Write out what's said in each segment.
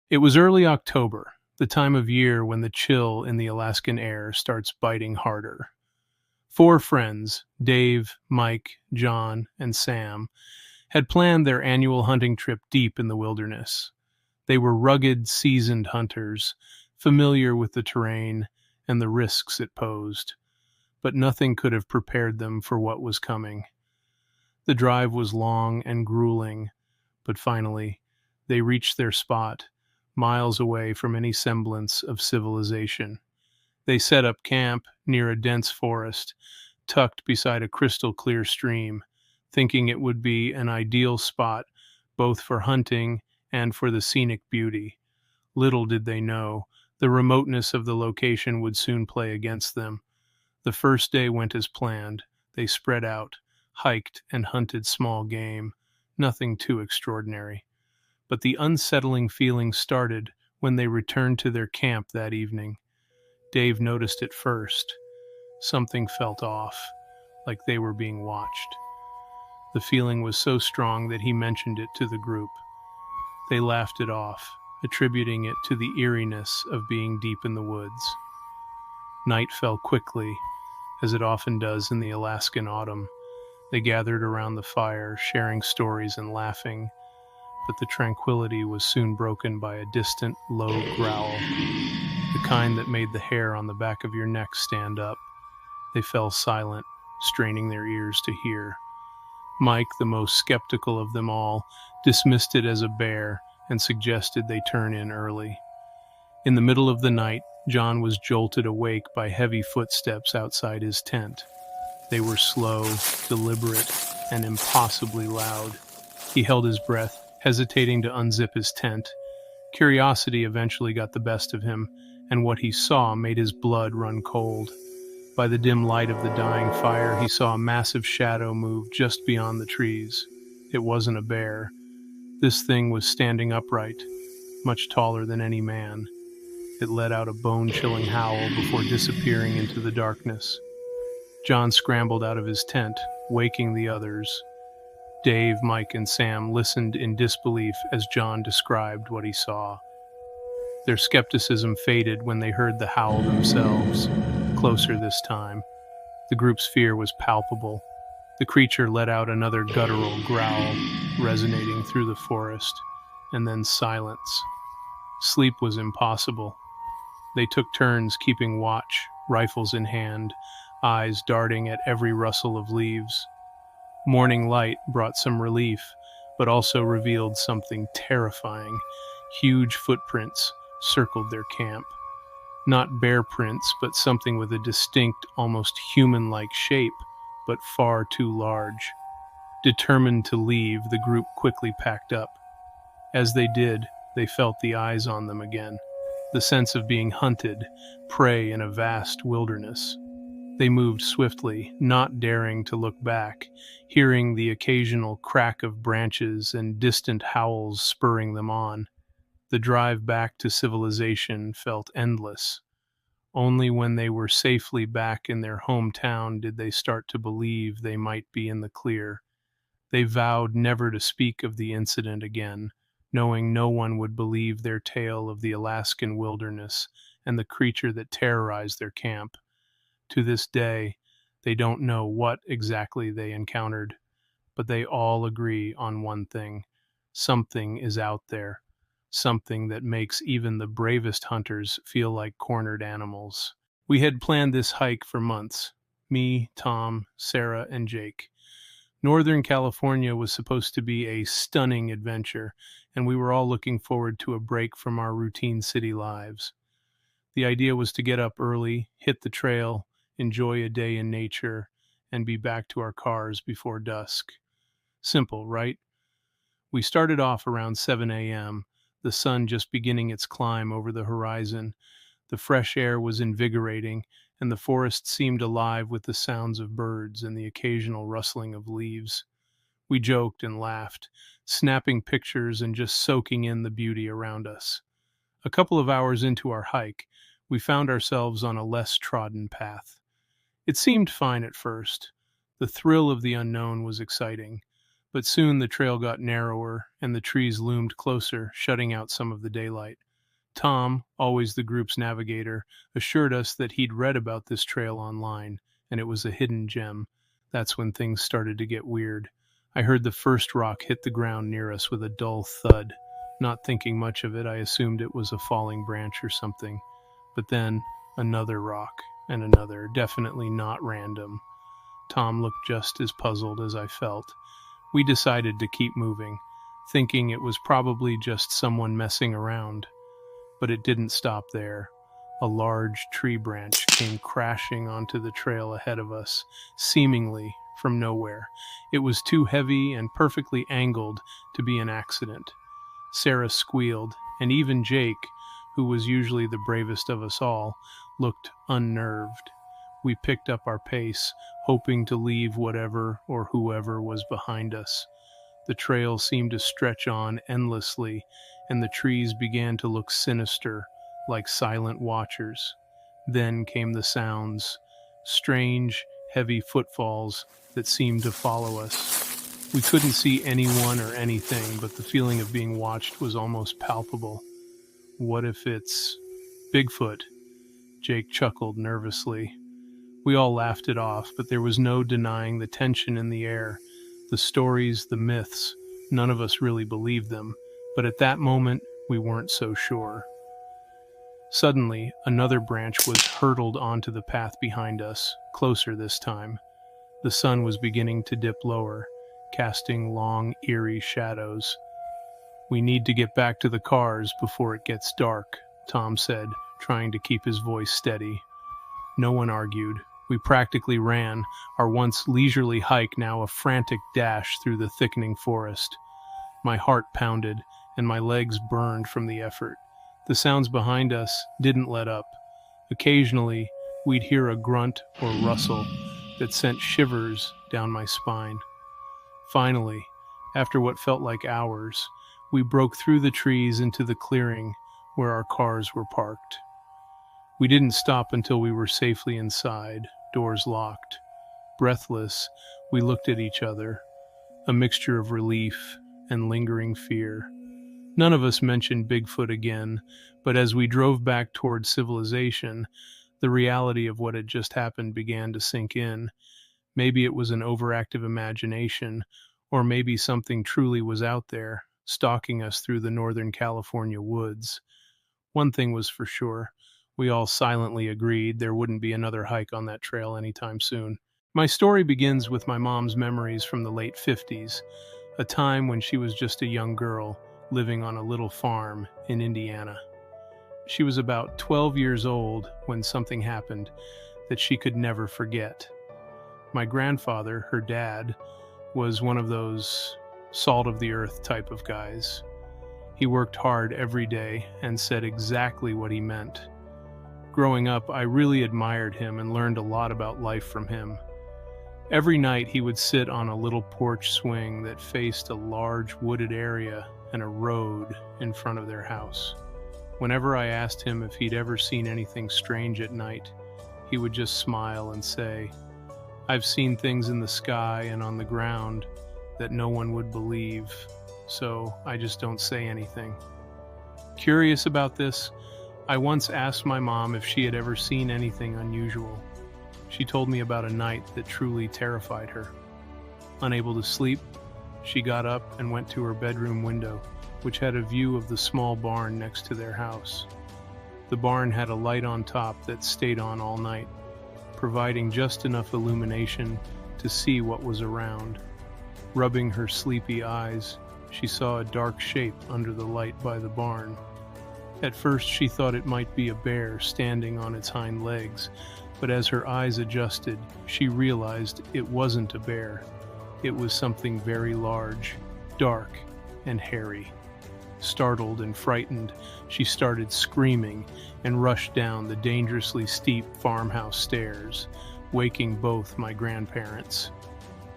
It was early October, the time of year when the chill in the Alaskan air starts biting harder. Four friends, Dave, Mike, John, and Sam, had planned their annual hunting trip deep in the wilderness. They were rugged, seasoned hunters, familiar with the terrain and the risks it posed, but nothing could have prepared them for what was coming. The drive was long and grueling, but finally, they reached their spot, miles away from any semblance of civilization. They set up camp near a dense forest, tucked beside a crystal clear stream, thinking it would be an ideal spot both for hunting and for the scenic beauty. Little did they know, the remoteness of the location would soon play against them. The first day went as planned. They spread out, hiked, and hunted small game, nothing too extraordinary. But the unsettling feeling started when they returned to their camp that evening. Dave noticed it first. Something felt off, like they were being watched. The feeling was so strong that he mentioned it to the group. They laughed it off, attributing it to the eeriness of being deep in the woods. Night fell quickly, as it often does in the Alaskan autumn. They gathered around the fire, sharing stories and laughing, but the tranquility was soon broken by a distant, low growl, the kind that made the hair on the back of your neck stand up. They fell silent, straining their ears to hear. Mike, the most skeptical of them all, dismissed it as a bear and suggested they turn in early. In the middle of the night, John was jolted awake by heavy footsteps outside his tent. They were slow, deliberate, and impossibly loud. He held his breath, hesitating to unzip his tent. Curiosity eventually got the best of him, and what he saw made his blood run cold. By the dim light of the dying fire, he saw a massive shadow move just beyond the trees. It wasn't a bear. This thing was standing upright, much taller than any man. It let out a bone-chilling howl before disappearing into the darkness. John scrambled out of his tent, waking the others. Dave, Mike, and Sam listened in disbelief as John described what he saw. Their skepticism faded when they heard the howl themselves, closer this time. The group's fear was palpable. The creature let out another guttural growl, resonating through the forest, and then silence. Sleep was impossible. They took turns keeping watch, rifles in hand, eyes darting at every rustle of leaves. Morning light brought some relief, but also revealed something terrifying. Huge footprints circled their camp. Not bear prints, but something with a distinct, almost human-like shape, but far too large. Determined to leave, the group quickly packed up. As they did, they felt the eyes on them again, the sense of being hunted, prey in a vast wilderness. They moved swiftly, not daring to look back, hearing the occasional crack of branches and distant howls spurring them on. The drive back to civilization felt endless. Only when they were safely back in their hometown did they start to believe they might be in the clear. They vowed never to speak of the incident again, knowing no one would believe their tale of the Alaskan wilderness and the creature that terrorized their camp. To this day, they don't know what exactly they encountered, but they all agree on one thing. Something is out there. Something that makes even the bravest hunters feel like cornered animals. We had planned this hike for months. Me, Tom, Sarah, and Jake. Northern California was supposed to be a stunning adventure, and we were all looking forward to a break from our routine city lives. The idea was to get up early, hit the trail, enjoy a day in nature, and be back to our cars before dusk. Simple, right? We started off around 7 a.m., the sun just beginning its climb over the horizon. The fresh air was invigorating, and the forest seemed alive with the sounds of birds and the occasional rustling of leaves. We joked and laughed, snapping pictures and just soaking in the beauty around us. A couple of hours into our hike, we found ourselves on a less trodden path. It seemed fine at first. The thrill of the unknown was exciting, But soon the trail got narrower and the trees loomed closer, shutting out some of the daylight. Tom, always the group's navigator, assured us that he'd read about this trail online, and it was a hidden gem. That's when things started to get weird. I heard the first rock hit the ground near us with a dull thud. Not thinking much of it, I assumed it was a falling branch or something. But then, another rock, and another, definitely not random. Tom looked just as puzzled as I felt. We decided to keep moving, thinking it was probably just someone messing around. But it didn't stop there. A large tree branch came crashing onto the trail ahead of us, seemingly from nowhere. It was too heavy and perfectly angled to be an accident. Sarah squealed, and even Jake, who was usually the bravest of us all, looked unnerved. We picked up our pace, hoping to leave whatever or whoever was behind us. The trail seemed to stretch on endlessly, and the trees began to look sinister, like silent watchers. Then came the sounds, strange, heavy footfalls that seemed to follow us. We couldn't see anyone or anything, but the feeling of being watched was almost palpable. What if it's Bigfoot? Jake chuckled nervously. We all laughed it off, but there was no denying the tension in the air. The stories, the myths, none of us really believed them, but at that moment, we weren't so sure. Suddenly, another branch was hurtled onto the path behind us, closer this time. The sun was beginning to dip lower, casting long, eerie shadows. "We need to get back to the cars before it gets dark," Tom said, trying to keep his voice steady. No one argued. We practically ran, our once leisurely hike now a frantic dash through the thickening forest. My heart pounded, and my legs burned from the effort. The sounds behind us didn't let up. Occasionally, we'd hear a grunt or rustle that sent shivers down my spine. Finally, after what felt like hours, we broke through the trees into the clearing where our cars were parked. We didn't stop until we were safely inside, doors locked. Breathless, we looked at each other, a mixture of relief and lingering fear. None of us mentioned Bigfoot again, but as we drove back toward civilization, the reality of what had just happened began to sink in. Maybe it was an overactive imagination, or maybe something truly was out there, stalking us through the Northern California woods. One thing was for sure. We all silently agreed there wouldn't be another hike on that trail anytime soon. My story begins with my mom's memories from the late 50s, a time when she was just a young girl living on a little farm in Indiana. She was about 12 years old when something happened that she could never forget. My grandfather, her dad, was one of those salt-of-the-earth type of guys. He worked hard every day and said exactly what he meant. Growing up, I really admired him and learned a lot about life from him. Every night he would sit on a little porch swing that faced a large wooded area and a road in front of their house. Whenever I asked him if he'd ever seen anything strange at night, he would just smile and say, "I've seen things in the sky and on the ground that no one would believe, so I just don't say anything." Curious about this, I once asked my mom if she had ever seen anything unusual. She told me about a night that truly terrified her. Unable to sleep, she got up and went to her bedroom window, which had a view of the small barn next to their house. The barn had a light on top that stayed on all night, providing just enough illumination to see what was around. Rubbing her sleepy eyes, she saw a dark shape under the light by the barn. At first she thought it might be a bear standing on its hind legs, but as her eyes adjusted, she realized it wasn't a bear. It was something very large, dark, and hairy. Startled and frightened, she started screaming and rushed down the dangerously steep farmhouse stairs, waking both my grandparents.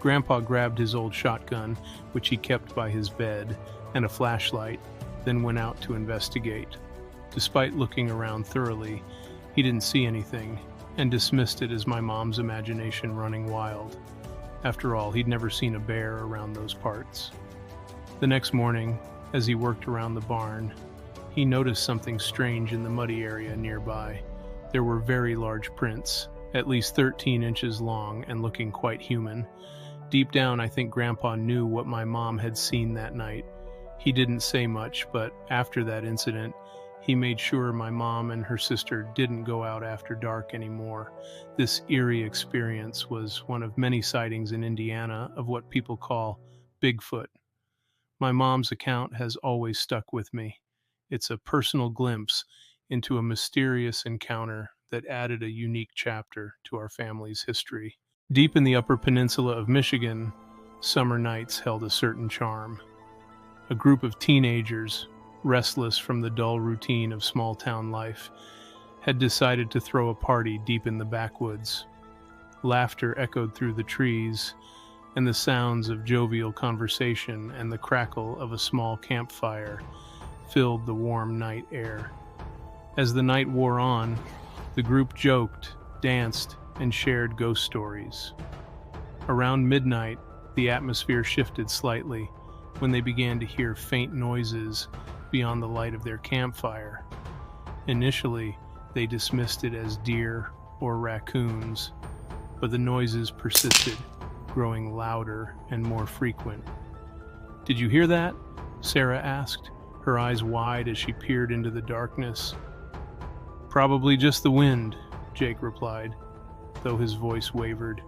Grandpa grabbed his old shotgun, which he kept by his bed, and a flashlight, then went out to investigate. Despite looking around thoroughly, he didn't see anything, and dismissed it as my mom's imagination running wild. After all, he'd never seen a bear around those parts. The next morning, as he worked around the barn, he noticed something strange in the muddy area nearby. There were very large prints, at least 13 inches long and looking quite human. Deep down, I think Grandpa knew what my mom had seen that night. He didn't say much, but after that incident, he made sure my mom and her sister didn't go out after dark anymore. This eerie experience was one of many sightings in Indiana of what people call Bigfoot. My mom's account has always stuck with me. It's a personal glimpse into a mysterious encounter that added a unique chapter to our family's history. Deep in the Upper Peninsula of Michigan, summer nights held a certain charm. A group of teenagers, restless from the dull routine of small-town life, had decided to throw a party deep in the backwoods. Laughter echoed through the trees, and the sounds of jovial conversation and the crackle of a small campfire filled the warm night air. As the night wore on, the group joked, danced, and shared ghost stories. Around midnight, the atmosphere shifted slightly when they began to hear faint noises beyond the light of their campfire. Initially, they dismissed it as deer or raccoons, but the noises persisted, growing louder and more frequent. "Did you hear that?" Sarah asked, her eyes wide as she peered into the darkness. "Probably just the wind," Jake replied, though his voice wavered.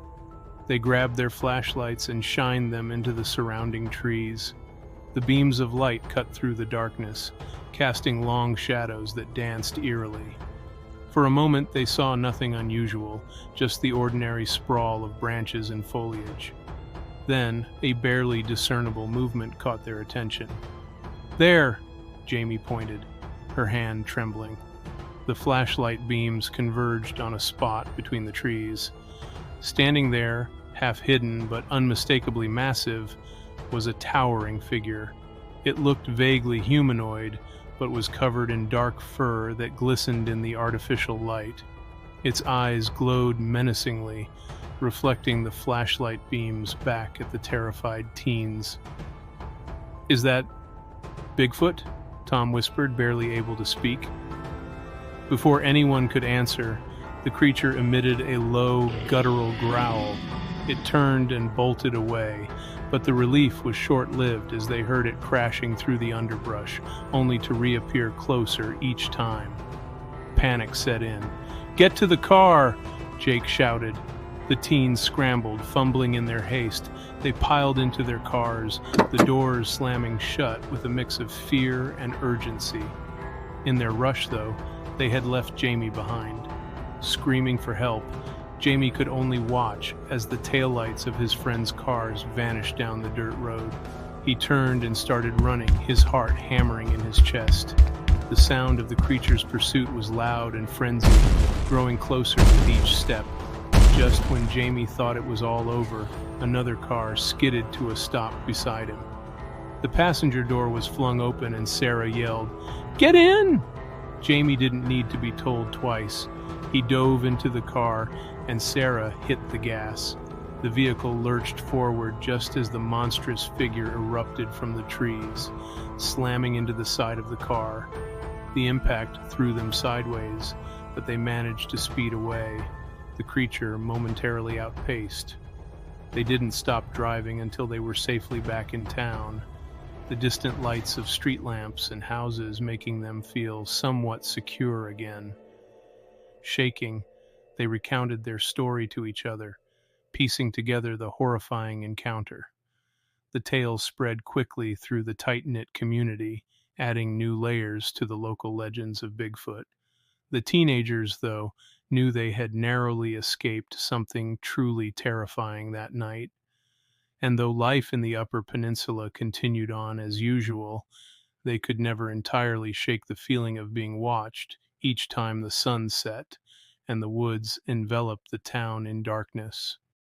They grabbed their flashlights and shined them into the surrounding trees. The beams of light cut through the darkness, casting long shadows that danced eerily. For a moment they saw nothing unusual, just the ordinary sprawl of branches and foliage. Then, a barely discernible movement caught their attention. "There!" Jamie pointed, her hand trembling. The flashlight beams converged on a spot between the trees. Standing there, half hidden but unmistakably massive, was a towering figure. It looked vaguely humanoid, but was covered in dark fur that glistened in the artificial light. Its eyes glowed menacingly, reflecting the flashlight beams back at the terrified teens. "Is that Bigfoot?" Tom whispered, barely able to speak. Before anyone could answer, the creature emitted a low, guttural growl. It turned and bolted away, but the relief was short-lived as they heard it crashing through the underbrush, only to reappear closer each time. Panic set in. "Get to the car!" Jake shouted. The teens scrambled, fumbling in their haste. They piled into their cars, the doors slamming shut with a mix of fear and urgency. In their rush, though, they had left Jamie behind. Screaming for help, Jamie could only watch as the taillights of his friends' cars vanished down the dirt road. He turned and started running, his heart hammering in his chest. The sound of the creature's pursuit was loud and frenzied, growing closer with each step. Just when Jamie thought it was all over, another car skidded to a stop beside him. The passenger door was flung open and Sarah yelled, "Get in!" Jamie didn't need to be told twice. He dove into the car, and Sarah hit the gas. The vehicle lurched forward just as the monstrous figure erupted from the trees, slamming into the side of the car. The impact threw them sideways, but they managed to speed away. The creature momentarily outpaced. They didn't stop driving until they were safely back in town, the distant lights of street lamps and houses making them feel somewhat secure again. Shaking, they recounted their story to each other, piecing together the horrifying encounter. The tale spread quickly through the tight-knit community, adding new layers to the local legends of Bigfoot. The teenagers, though, knew they had narrowly escaped something truly terrifying that night. And though life in the Upper Peninsula continued on as usual, they could never entirely shake the feeling of being watched each time the sun set and the woods enveloped the town in darkness.